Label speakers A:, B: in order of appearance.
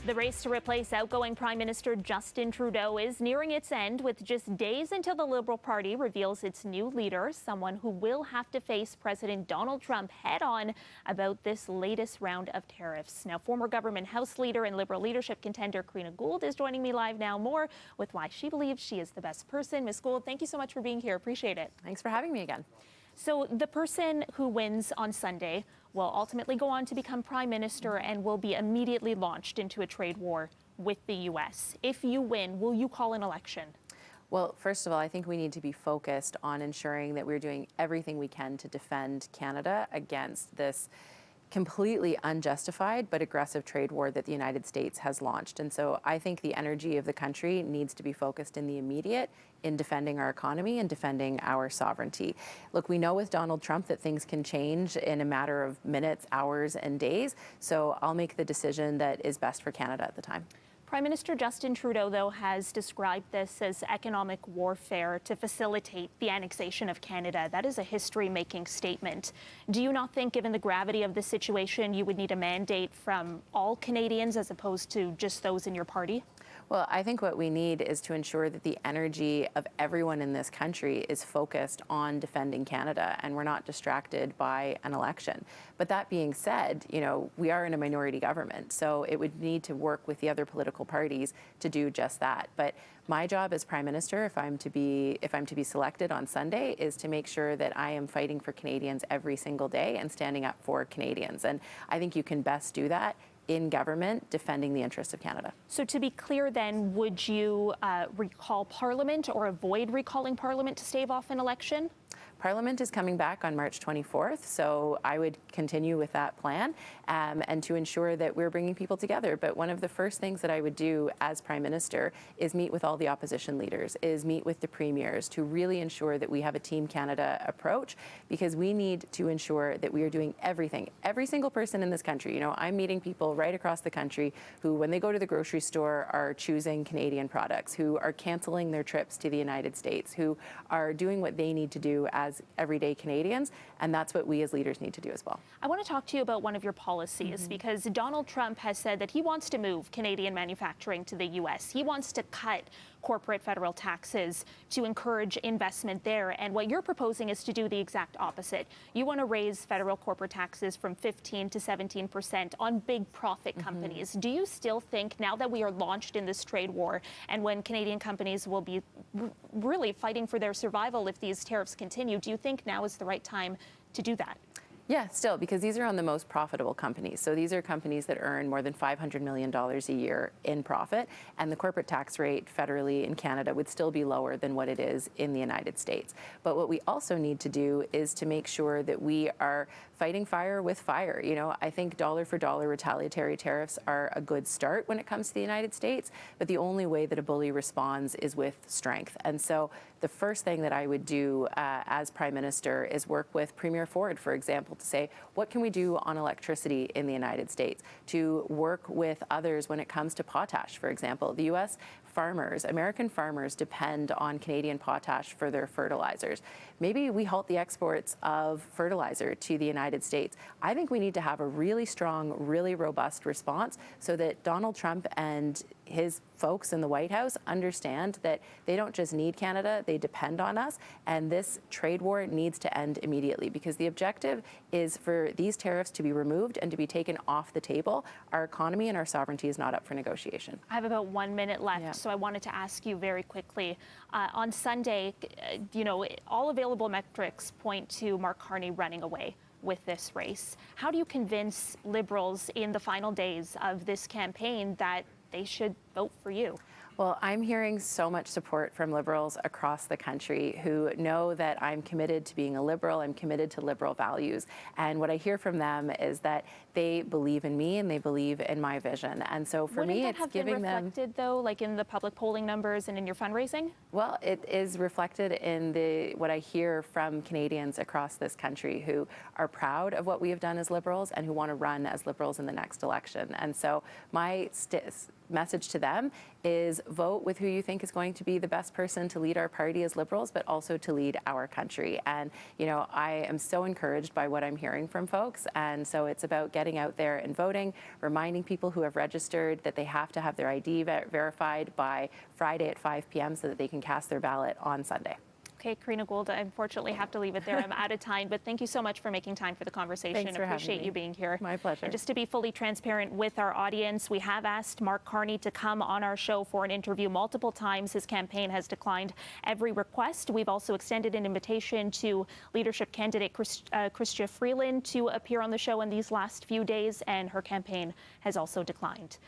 A: The race to replace outgoing Prime Minister Justin Trudeau is nearing its end, with just days until the Liberal Party reveals its new leader, someone who will have to face President Donald Trump head-on about this latest round of tariffs. Now, former government House leader and Liberal leadership contender Karina Gould is joining me live now, more with why she believes she is the best person. Ms. Gould, thank you so much for being here. Appreciate it.
B: Thanks for having me again.
A: So the person who wins on Sunday will ultimately go on to become Prime Minister and will be immediately launched into a trade war with the U.S. If you win, will you call an election?
B: Well, first of all, I think we need to be focused on ensuring that we're doing everything we can to defend Canada against this completely unjustified but aggressive trade war that the United States has launched. And so I think the energy of the country needs to be focused in the immediate in defending our economy and defending our sovereignty. Look, we know with Donald Trump that things can change in a matter of minutes, hours, and days. So I'll make the decision that is best for Canada at the time.
A: Prime Minister Justin Trudeau, though, has described this as economic warfare to facilitate the annexation of Canada. That is a history-making statement. Do you not think, given the gravity of the situation, you would need a mandate from all Canadians as opposed to just those in your party?
B: Well, I think what we need is to ensure that the energy of everyone in this country is focused on defending Canada and we're not distracted by an election. But that being said, we are in a minority government, so it would need to work with the other political parties to do just that. But my job as Prime Minister, if I'm to be selected on Sunday, is to make sure that I am fighting for Canadians every single day and standing up for Canadians. And I think you can best do that in government, defending the interests of Canada.
A: So to be clear then, would you recall Parliament or avoid recalling Parliament to stave off an election?
B: Parliament is coming back on March 24th, so I would continue with that plan and to ensure that we're bringing people together. But one of the first things that I would do as Prime Minister is meet with all the opposition leaders, is meet with the premiers to really ensure that we have a Team Canada approach, because we need to ensure that we are doing everything. Every single person in this country, I'm meeting people right across the country who, when they go to the grocery store, are choosing Canadian products, who are canceling their trips to the United States, who are doing what they need to do as everyday Canadians, and that's what we as leaders need to do as well.
A: I want to talk to you about one of your policies, because Donald Trump has said that he wants to move Canadian manufacturing to the U.S. He wants to cut corporate federal taxes to encourage investment there, and what you're proposing is to do the exact opposite. You want to raise federal corporate taxes from 15% to 17% on big profit companies. Do you still think, now that we are launched in this trade war, and when Canadian companies will be really fighting for their survival if these tariffs continue, do you think now is the right time to do that?
B: Yeah, still, because these are on the most profitable companies. So these are companies that earn more than $500 million a year in profit, and the corporate tax rate federally in Canada would still be lower than what it is in the United States. But what we also need to do is to make sure that we are fighting fire with fire. I think dollar for dollar retaliatory tariffs are a good start when it comes to the United States, but the only way that a bully responds is with strength. And so the first thing that I would do as Prime Minister is work with Premier Ford, for example, to say, what can we do on electricity in the United States? To work with others when it comes to potash, for example. The U.S. farmers, American farmers, depend on Canadian potash for their fertilizers. Maybe we halt the exports of fertilizer to the United States. I think we need to have a really strong, really robust response so that Donald Trump and his folks in the White House understand that they don't just need Canada, they depend on us, and this trade war needs to end immediately, because the objective is for these tariffs to be removed and to be taken off the table. Our economy and our sovereignty is not up for negotiation.
A: I have about 1 minute left, so I wanted to ask you very quickly. On Sunday, all available metrics point to Mark Carney running away with this race. How do you convince Liberals in the final days of this campaign that they should vote for you?
B: Well, I'm hearing so much support from Liberals across the country who know that I'm committed to being a Liberal. I'm committed to Liberal values. And what I hear from them is that they believe in me and they believe in my vision. And so for me, it's giving them...
A: Wouldn't that have been reflected, though, like in the public polling numbers and in your fundraising?
B: Well, it is reflected in what I hear from Canadians across this country who are proud of what we have done as Liberals and who want to run as Liberals in the next election. And so my message to them is vote with who you think is going to be the best person to lead our party as Liberals, but also to lead our country. And, you know, I am so encouraged by what I'm hearing from folks. And so it's about getting out there and voting, reminding people who have registered that they have to have their ID verified by Friday at 5 p.m. so that they can cast their ballot on Sunday.
A: Okay, Karina Gould, I unfortunately have to leave it there. I'm out of time, but thank you so much for making time for the conversation.
B: Thanks for
A: Appreciate
B: having me.
A: you being here.
B: My pleasure.
A: And just to be fully transparent with our audience, we have asked Mark Carney to come on our show for an interview multiple times. His campaign has declined every request. We've also extended an invitation to leadership candidate Chrystia Freeland to appear on the show in these last few days, and her campaign has also declined.